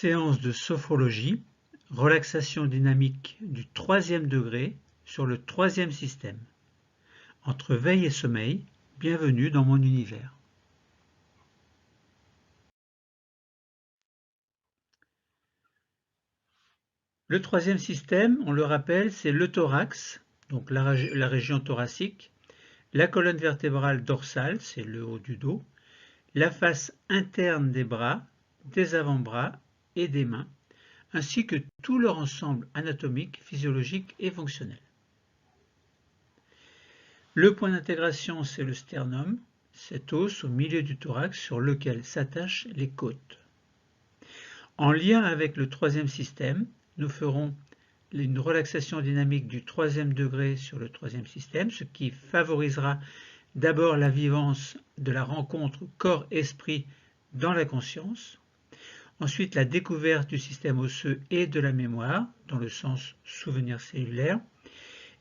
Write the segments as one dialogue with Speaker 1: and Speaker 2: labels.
Speaker 1: Séance de sophrologie, relaxation dynamique du 3e degré sur le 3e système. Entre veille et sommeil, bienvenue dans mon univers. Le 3e système, on le rappelle, c'est le thorax, donc la région thoracique, la colonne vertébrale dorsale, c'est le haut du dos, la face interne des bras, des avant-bras et des mains, ainsi que tout leur ensemble anatomique, physiologique et fonctionnel. Le point d'intégration, c'est le sternum, cet os au milieu du thorax sur lequel s'attachent les côtes. En lien avec le 3e système, nous ferons une relaxation dynamique du 3e degré sur le 3e système, ce qui favorisera d'abord la vivance de la rencontre corps-esprit dans la conscience, ensuite la découverte du système osseux et de la mémoire, dans le sens souvenir cellulaire,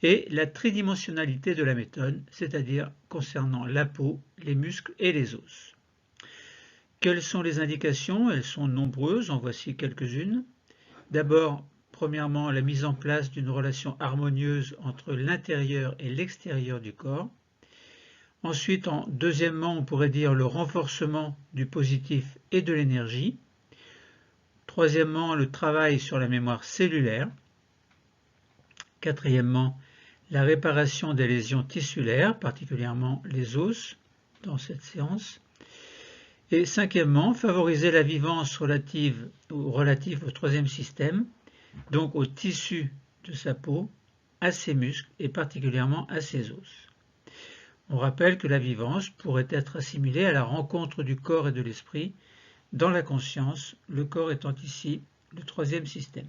Speaker 1: et la tridimensionnalité de la méthode, c'est-à-dire concernant la peau, les muscles et les os. Quelles sont les indications? Elles sont nombreuses, en voici quelques-unes. D'abord, premièrement, la mise en place d'une relation harmonieuse entre l'intérieur et l'extérieur du corps. Ensuite, deuxièmement, on pourrait dire le renforcement du positif et de l'énergie. Troisièmement, le travail sur la mémoire cellulaire. Quatrièmement, la réparation des lésions tissulaires, particulièrement les os, dans cette séance. Et cinquièmement, favoriser la vivance relative au 3e système, donc au tissu de sa peau, à ses muscles et particulièrement à ses os. On rappelle que la vivance pourrait être assimilée à la rencontre du corps et de l'esprit dans la conscience, le corps étant ici le 3e système.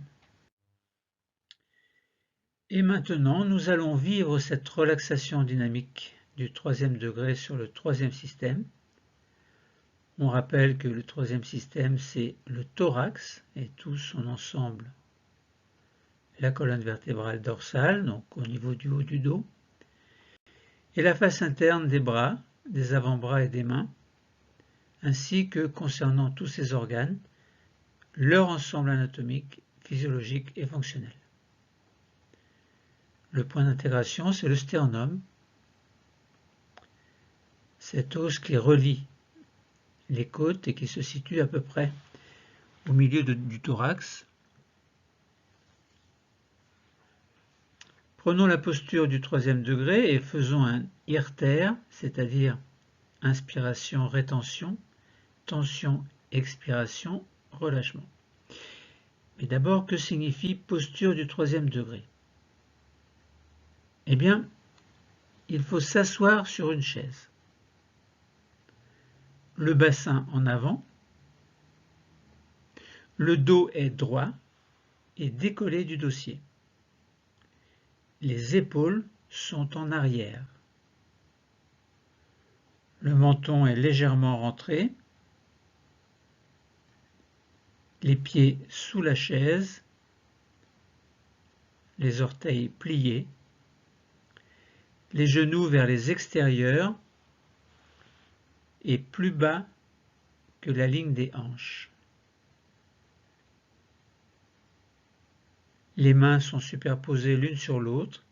Speaker 1: Et maintenant, nous allons vivre cette relaxation dynamique du 3e degré sur le 3e système. On rappelle que le 3e système, c'est le thorax et tout son ensemble, la colonne vertébrale dorsale, donc au niveau du haut du dos, et la face interne des bras, des avant-bras et des mains, ainsi que concernant tous ces organes, leur ensemble anatomique, physiologique et fonctionnel. Le point d'intégration, c'est le sternum, cet os qui relie les côtes et qui se situe à peu près au milieu du thorax. Prenons la posture du 3e degré et faisons un irter, c'est-à-dire inspiration, rétention, tension, expiration, relâchement. Mais d'abord, que signifie posture du 3e degré? Eh bien, il faut s'asseoir sur une chaise. Le bassin en avant, le dos est droit et décollé du dossier. Les épaules sont en arrière. Le menton est légèrement rentré, les pieds sous la chaise, les orteils pliés, les genoux vers les extérieurs et plus bas que la ligne des hanches. Les mains sont superposées l'une sur l'autre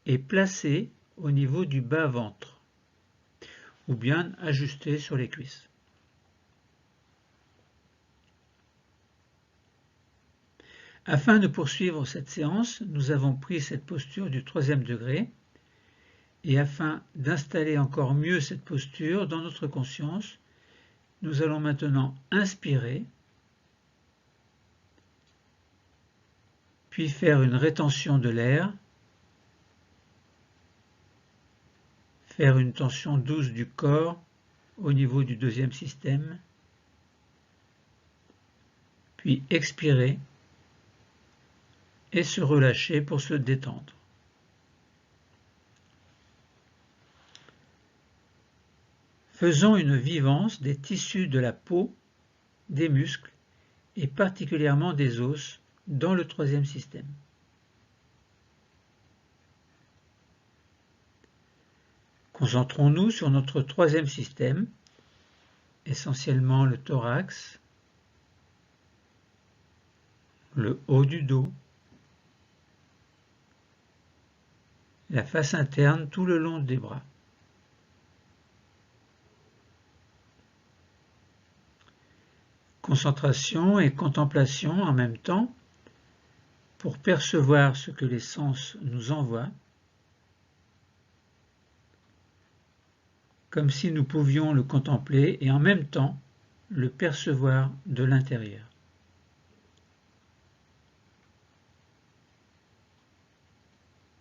Speaker 1: et placées au niveau du bas-ventre ou bien ajustées sur les cuisses. Afin de poursuivre cette séance, nous avons pris cette posture du 3e degré et afin d'installer encore mieux cette posture dans notre conscience, nous allons maintenant inspirer, puis faire une rétention de l'air, faire une tension douce du corps au niveau du 2e système, puis expirer et se relâcher pour se détendre. Faisons une vivance des tissus de la peau, des muscles et particulièrement des os dans le 3e système. Concentrons-nous sur notre 3e système, essentiellement le thorax, le haut du dos, la face interne tout le long des bras. Concentration et contemplation en même temps pour percevoir ce que les sens nous envoient, comme si nous pouvions le contempler et en même temps le percevoir de l'intérieur.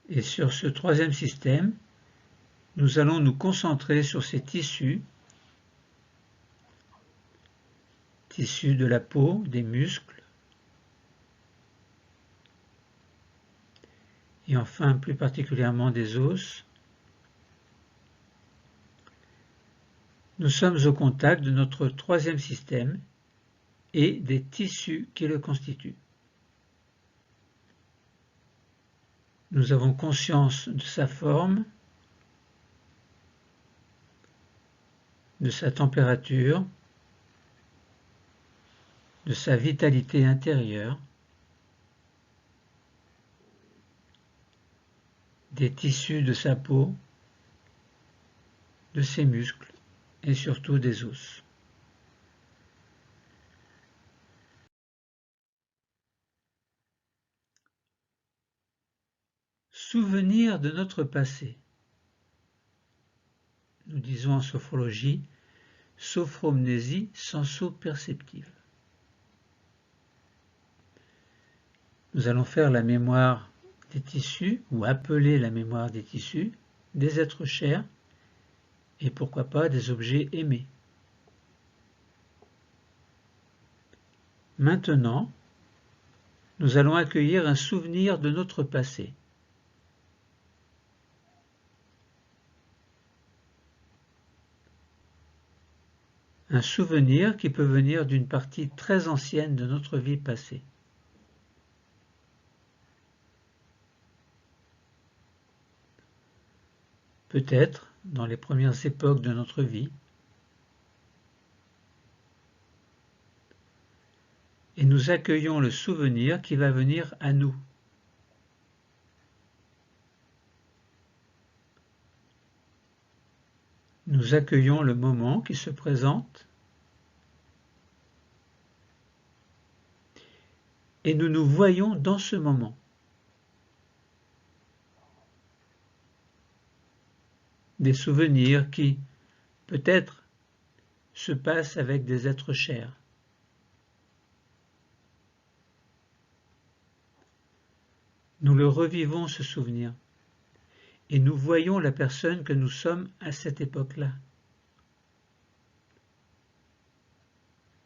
Speaker 1: Et sur ce troisième système, nous allons nous concentrer sur ces tissus de la peau, des muscles, et enfin plus particulièrement des os. Nous sommes au contact de notre troisième système et des tissus qui le constituent. Nous avons conscience de sa forme, de sa température, de sa vitalité intérieure, des tissus de sa peau, de ses muscles et surtout des os. Souvenir de notre passé. Nous disons en sophrologie, sophromnésie senso-perceptive. Nous allons faire la mémoire des tissus, ou appeler la mémoire des tissus, des êtres chers, et pourquoi pas des objets aimés. Maintenant, nous allons accueillir un souvenir de notre passé. Un souvenir qui peut venir d'une partie très ancienne de notre vie passée. Peut-être dans les premières époques de notre vie, et nous accueillons le souvenir qui va venir à nous. Nous accueillons le moment qui se présente et nous nous voyons dans ce moment. Des souvenirs qui, peut-être, se passent avec des êtres chers. Nous le revivons, ce souvenir, et nous voyons la personne que nous sommes à cette époque-là.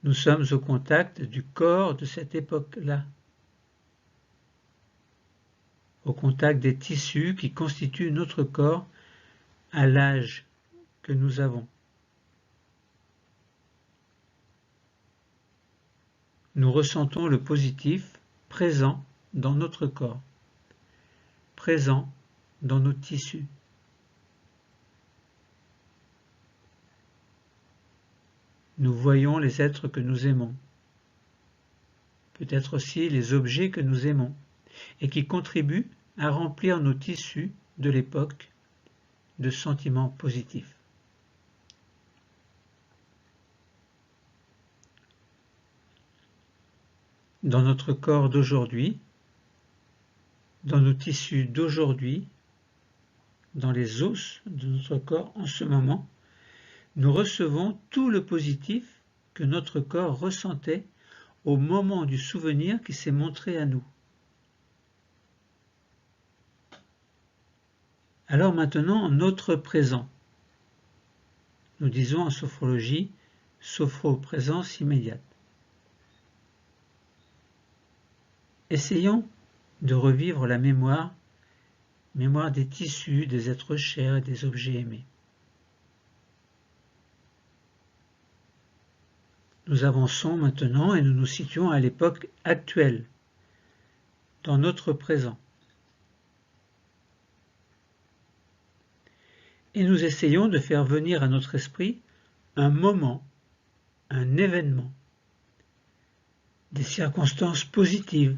Speaker 1: Nous sommes au contact du corps de cette époque-là, au contact des tissus qui constituent notre corps à l'âge que nous avons. Nous ressentons le positif présent dans notre corps, présent dans nos tissus. Nous voyons les êtres que nous aimons, peut-être aussi les objets que nous aimons, et qui contribuent à remplir nos tissus de l'époque de sentiments positifs. Dans notre corps d'aujourd'hui, dans nos tissus d'aujourd'hui, dans les os de notre corps en ce moment, nous recevons tout le positif que notre corps ressentait au moment du souvenir qui s'est montré à nous. Alors maintenant, notre présent. Nous disons en sophrologie, sophro-présence immédiate. Essayons de revivre la mémoire des tissus, des êtres chers et des objets aimés. Nous avançons maintenant et nous nous situons à l'époque actuelle, dans notre présent. Et nous essayons de faire venir à notre esprit un moment, un événement, des circonstances positives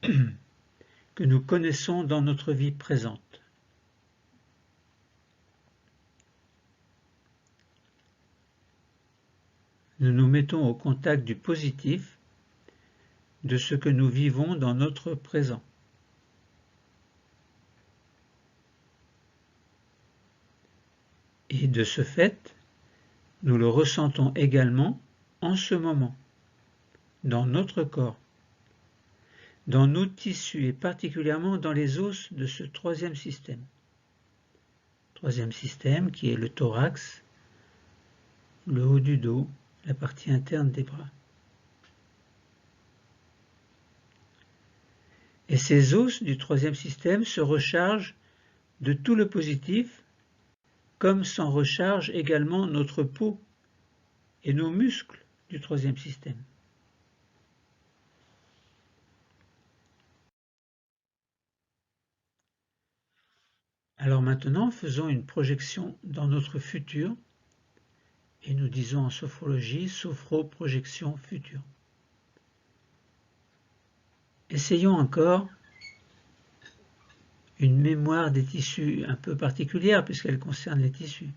Speaker 1: que nous connaissons dans notre vie présente. Nous nous mettons au contact du positif, de ce que nous vivons dans notre présent. Et de ce fait, nous le ressentons également en ce moment, dans notre corps, dans nos tissus et particulièrement dans les os de ce troisième système. Troisième système qui est le thorax, le haut du dos, la partie interne des bras. Et ces os du troisième système se rechargent de tout le positif, comme s'en recharge également notre peau et nos muscles du troisième système. Alors maintenant, faisons une projection dans notre futur, et nous disons en sophrologie, sophroprojection future. Essayons encore une mémoire des tissus un peu particulière, puisqu'elle concerne les tissus.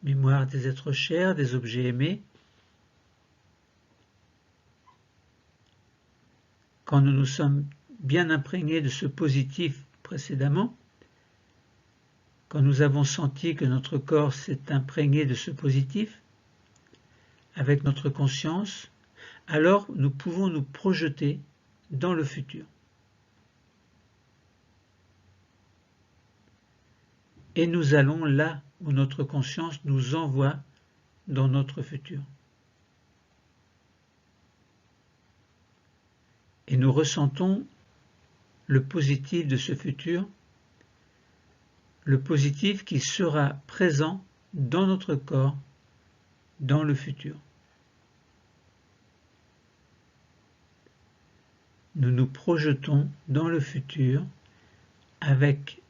Speaker 1: Mémoire des êtres chers, des objets aimés. Quand nous nous sommes bien imprégnés de ce positif précédemment, quand nous avons senti que notre corps s'est imprégné de ce positif, avec notre conscience, alors nous pouvons nous projeter dans le futur. Et nous allons là où notre conscience nous envoie dans notre futur. Et nous ressentons le positif de ce futur, le positif qui sera présent dans notre corps, dans le futur. Nous nous projetons dans le futur avec,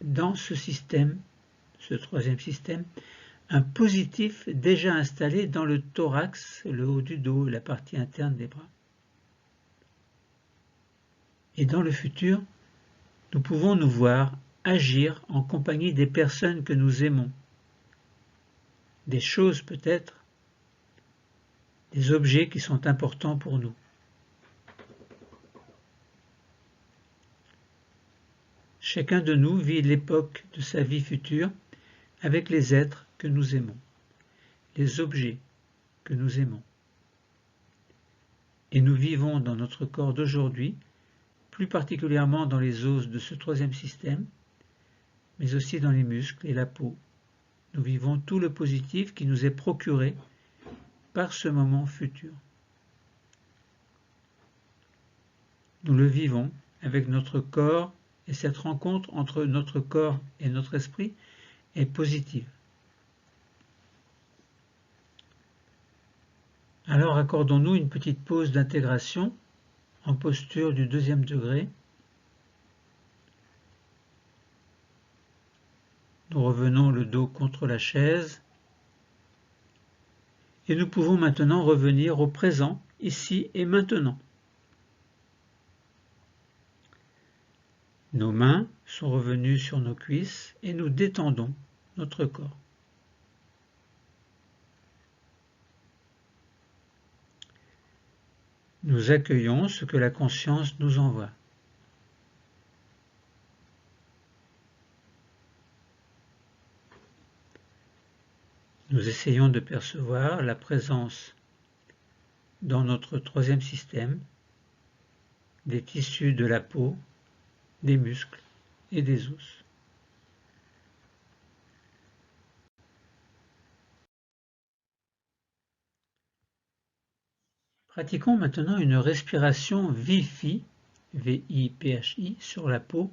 Speaker 1: dans ce système, ce troisième système, un positif déjà installé dans le thorax, le haut du dos, la partie interne des bras. Et dans le futur, nous pouvons nous voir agir en compagnie des personnes que nous aimons, des choses peut-être, des objets qui sont importants pour nous. Chacun de nous vit l'époque de sa vie future avec les êtres que nous aimons, les objets que nous aimons. Et nous vivons dans notre corps d'aujourd'hui, plus particulièrement dans les os de ce troisième système, mais aussi dans les muscles et la peau. Nous vivons tout le positif qui nous est procuré par ce moment futur. Nous le vivons avec notre corps et cette rencontre entre notre corps et notre esprit est positive. Alors accordons-nous une petite pause d'intégration en posture du deuxième degré. Nous revenons le dos contre la chaise et nous pouvons maintenant revenir au présent, ici et maintenant. Nos mains sont revenues sur nos cuisses et nous détendons notre corps. Nous accueillons ce que la conscience nous envoie. Nous essayons de percevoir la présence dans notre troisième système des tissus de la peau, des muscles et des os. Pratiquons maintenant une respiration VIPHI, V-I-P-H-I, sur la peau,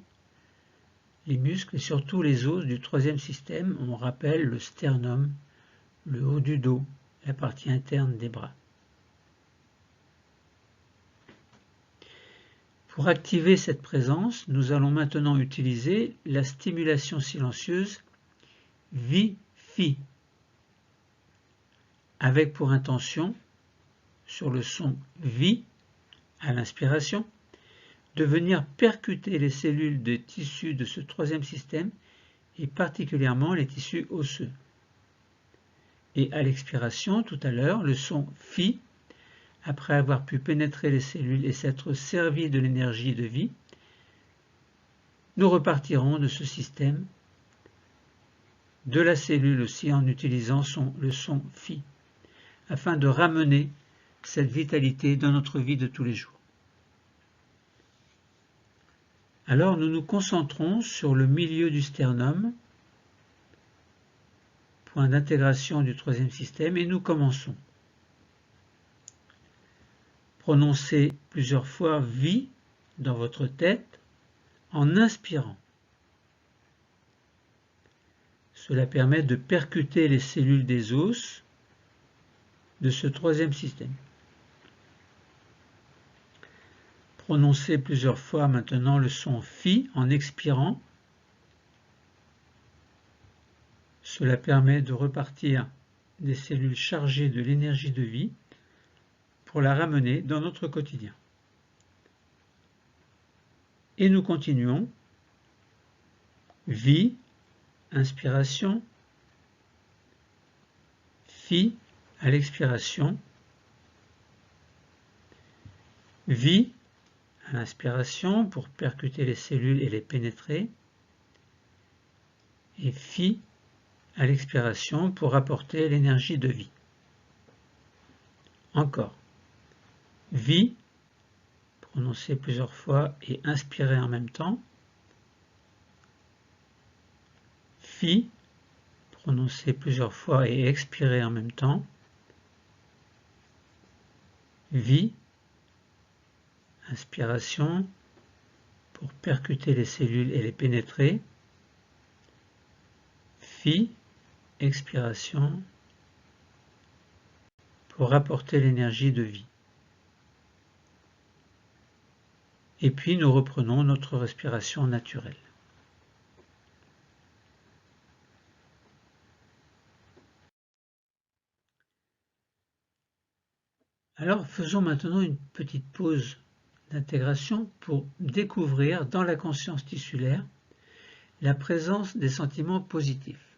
Speaker 1: les muscles et surtout les os du troisième système. On rappelle le sternum, le haut du dos, la partie interne des bras. Pour activer cette présence, nous allons maintenant utiliser la stimulation silencieuse VIPHI, avec pour intention sur le son vie à l'inspiration, de venir percuter les cellules des tissus de ce troisième système et particulièrement les tissus osseux. Et à l'expiration, tout à l'heure, le son phi, après avoir pu pénétrer les cellules et s'être servi de l'énergie de vie, nous repartirons de ce système, de la cellule aussi, en utilisant le son phi, afin de ramener cette vitalité dans notre vie de tous les jours. Alors nous nous concentrons sur le milieu du sternum, point d'intégration du troisième système, et nous commençons. Prononcez plusieurs fois vie dans votre tête en inspirant. Cela permet de percuter les cellules des os de ce troisième système. Prononcez plusieurs fois maintenant le son phi en expirant. Cela permet de repartir des cellules chargées de l'énergie de vie pour la ramener dans notre quotidien. Et nous continuons. Vie, inspiration, phi à l'expiration, vie à l'inspiration pour percuter les cellules et les pénétrer, et phi à l'expiration pour apporter l'énergie de vie. Encore. Vie, prononcez plusieurs fois et inspirez en même temps. Phi, prononcez plusieurs fois et expirez en même temps. Vie, inspiration pour percuter les cellules et les pénétrer. Phi, expiration pour apporter l'énergie de vie. Et puis nous reprenons notre respiration naturelle. Alors faisons maintenant une petite pause d'intégration pour découvrir dans la conscience tissulaire la présence des sentiments positifs.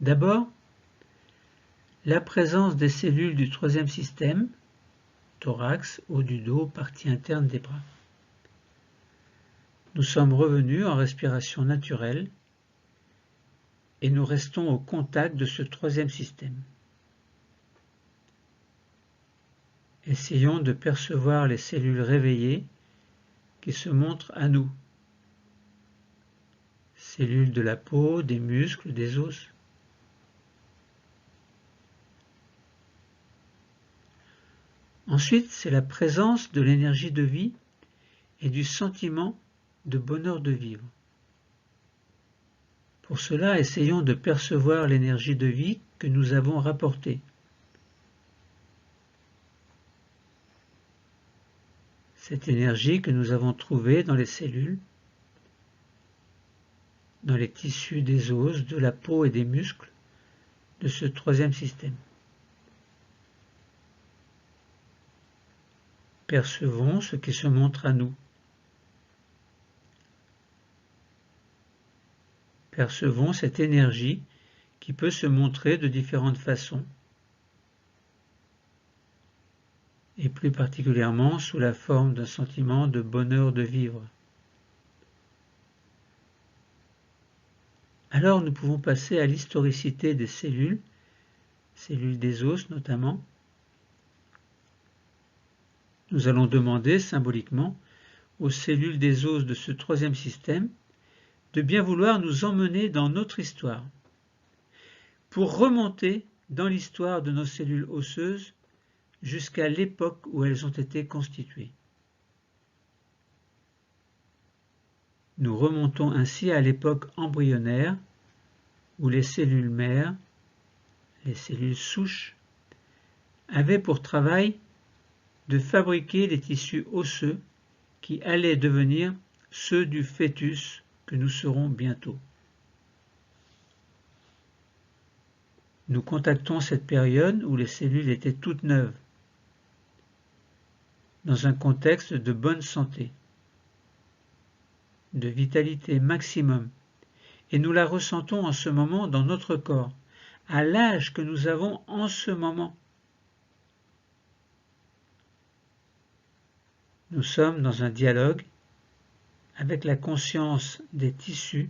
Speaker 1: D'abord, la présence des cellules du troisième système, thorax, haut du dos, partie interne des bras. Nous sommes revenus en respiration naturelle et nous restons au contact de ce troisième système. Essayons de percevoir les cellules réveillées qui se montrent à nous. Cellules de la peau, des muscles, des os. Ensuite, c'est la présence de l'énergie de vie et du sentiment de bonheur de vivre. Pour cela, essayons de percevoir l'énergie de vie que nous avons rapportée. Cette énergie que nous avons trouvée dans les cellules, dans les tissus des os, de la peau et des muscles de ce troisième système. Percevons ce qui se montre à nous. Percevons cette énergie qui peut se montrer de différentes façons, et plus particulièrement sous la forme d'un sentiment de bonheur de vivre. Alors nous pouvons passer à l'historicité des cellules des os notamment. Nous allons demander symboliquement aux cellules des os de ce troisième système de bien vouloir nous emmener dans notre histoire, pour remonter dans l'histoire de nos cellules osseuses jusqu'à l'époque où elles ont été constituées. Nous remontons ainsi à l'époque embryonnaire où les cellules mères, les cellules souches, avaient pour travail de fabriquer les tissus osseux qui allaient devenir ceux du fœtus que nous serons bientôt. Nous contactons cette période où les cellules étaient toutes neuves, dans un contexte de bonne santé, de vitalité maximum, et nous la ressentons en ce moment dans notre corps, à l'âge que nous avons en ce moment. Nous sommes dans un dialogue avec la conscience des tissus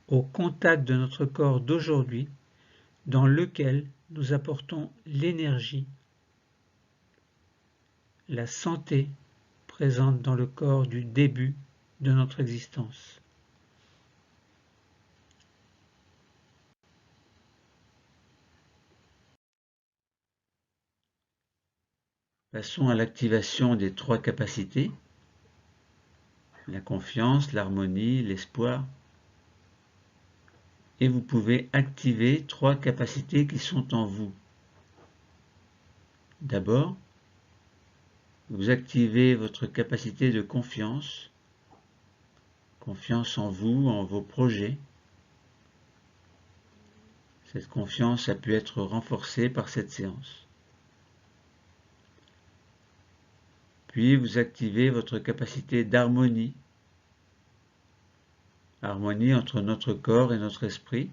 Speaker 1: au contact de notre corps d'aujourd'hui, dans lequel nous apportons l'énergie, la santé présente dans le corps du début de notre existence. Passons à l'activation des 3 capacités, la confiance, l'harmonie, l'espoir. Et vous pouvez activer 3 capacités qui sont en vous. D'abord, vous activez votre capacité de confiance en vous, en vos projets. Cette confiance a pu être renforcée par cette séance. Puis vous activez votre capacité d'harmonie, harmonie entre notre corps et notre esprit,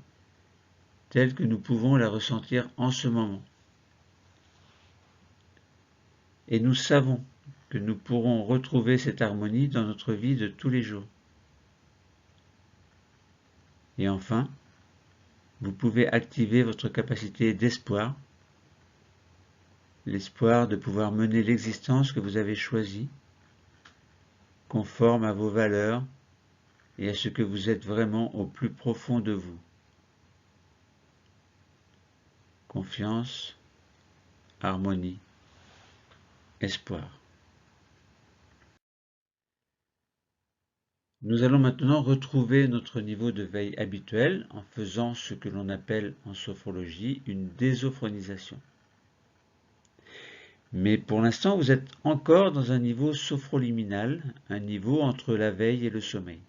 Speaker 1: telle que nous pouvons la ressentir en ce moment. Et nous savons que nous pourrons retrouver cette harmonie dans notre vie de tous les jours. Et enfin, vous pouvez activer votre capacité d'espoir, l'espoir de pouvoir mener l'existence que vous avez choisie, conforme à vos valeurs et à ce que vous êtes vraiment au plus profond de vous. Confiance, harmonie, espoir. Nous allons maintenant retrouver notre niveau de veille habituel en faisant ce que l'on appelle en sophrologie une désophronisation. Mais pour l'instant, vous êtes encore dans un niveau sophroliminal, un niveau entre la veille et le sommeil.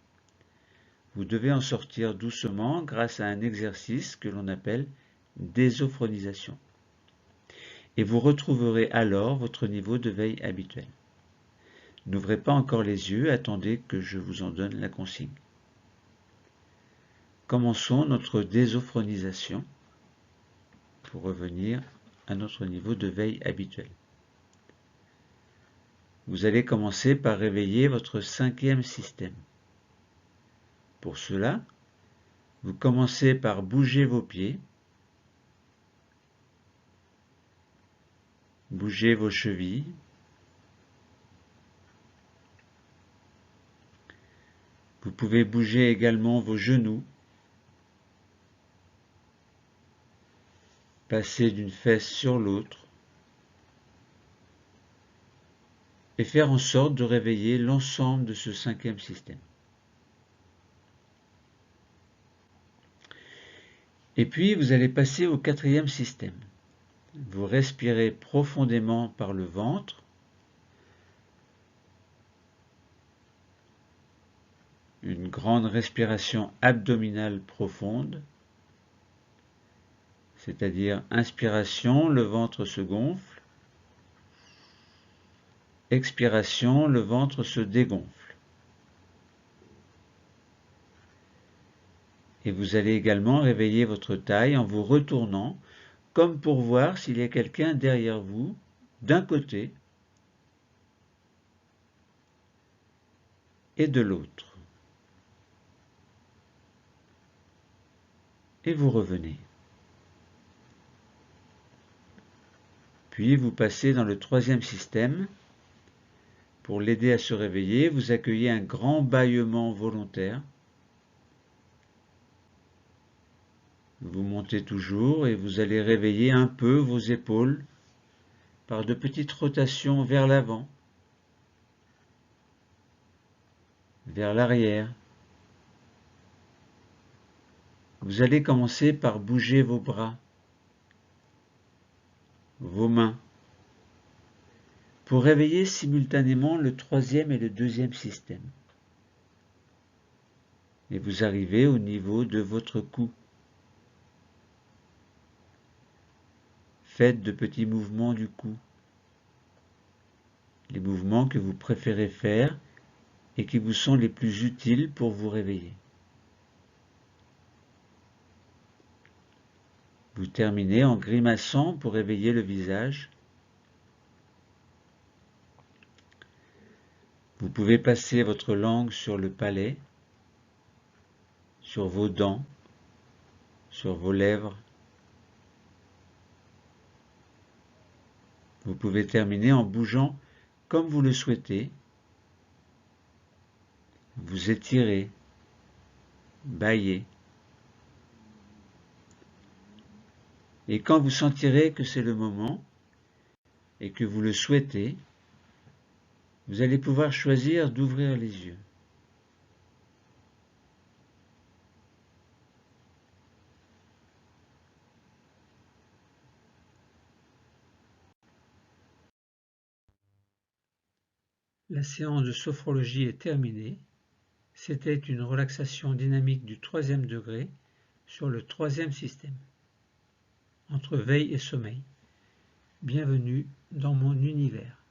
Speaker 1: Vous devez en sortir doucement grâce à un exercice que l'on appelle désophronisation. Et vous retrouverez alors votre niveau de veille habituel. N'ouvrez pas encore les yeux, attendez que je vous en donne la consigne. Commençons notre désophronisation pour revenir à notre niveau de veille habituel. Vous allez commencer par réveiller votre 5e système. Pour cela, vous commencez par bouger vos pieds, bouger vos chevilles, vous pouvez bouger également vos genoux, passer d'une fesse sur l'autre et faire en sorte de réveiller l'ensemble de ce 5e système. Et puis vous allez passer au 4e système. Vous respirez profondément par le ventre, une grande respiration abdominale profonde, c'est-à-dire inspiration, le ventre se gonfle, expiration, le ventre se dégonfle. Et vous allez également réveiller votre taille en vous retournant, comme pour voir s'il y a quelqu'un derrière vous, d'un côté et de l'autre. Et vous revenez. Puis vous passez dans le 3e système. Pour l'aider à se réveiller, vous accueillez un grand bâillement volontaire. Vous montez toujours et vous allez réveiller un peu vos épaules par de petites rotations vers l'avant, vers l'arrière. Vous allez commencer par bouger vos bras, vos mains, pour réveiller simultanément le 3e et le 2e système. Et vous arrivez au niveau de votre cou.
Speaker 2: Faites de petits mouvements du cou, les mouvements que vous préférez faire et qui vous sont les plus utiles pour vous réveiller. Vous terminez en grimaçant pour réveiller le visage. Vous pouvez passer votre langue sur le palais, sur vos dents, sur vos lèvres. Vous pouvez terminer en bougeant comme vous le souhaitez. Vous étirez, bâillez. Et quand vous sentirez que c'est le moment et que vous le souhaitez, vous allez pouvoir choisir d'ouvrir les yeux.
Speaker 1: La séance de sophrologie est terminée. C'était une relaxation dynamique du 3e degré sur le 3e système, entre veille et sommeil. Bienvenue dans mon univers.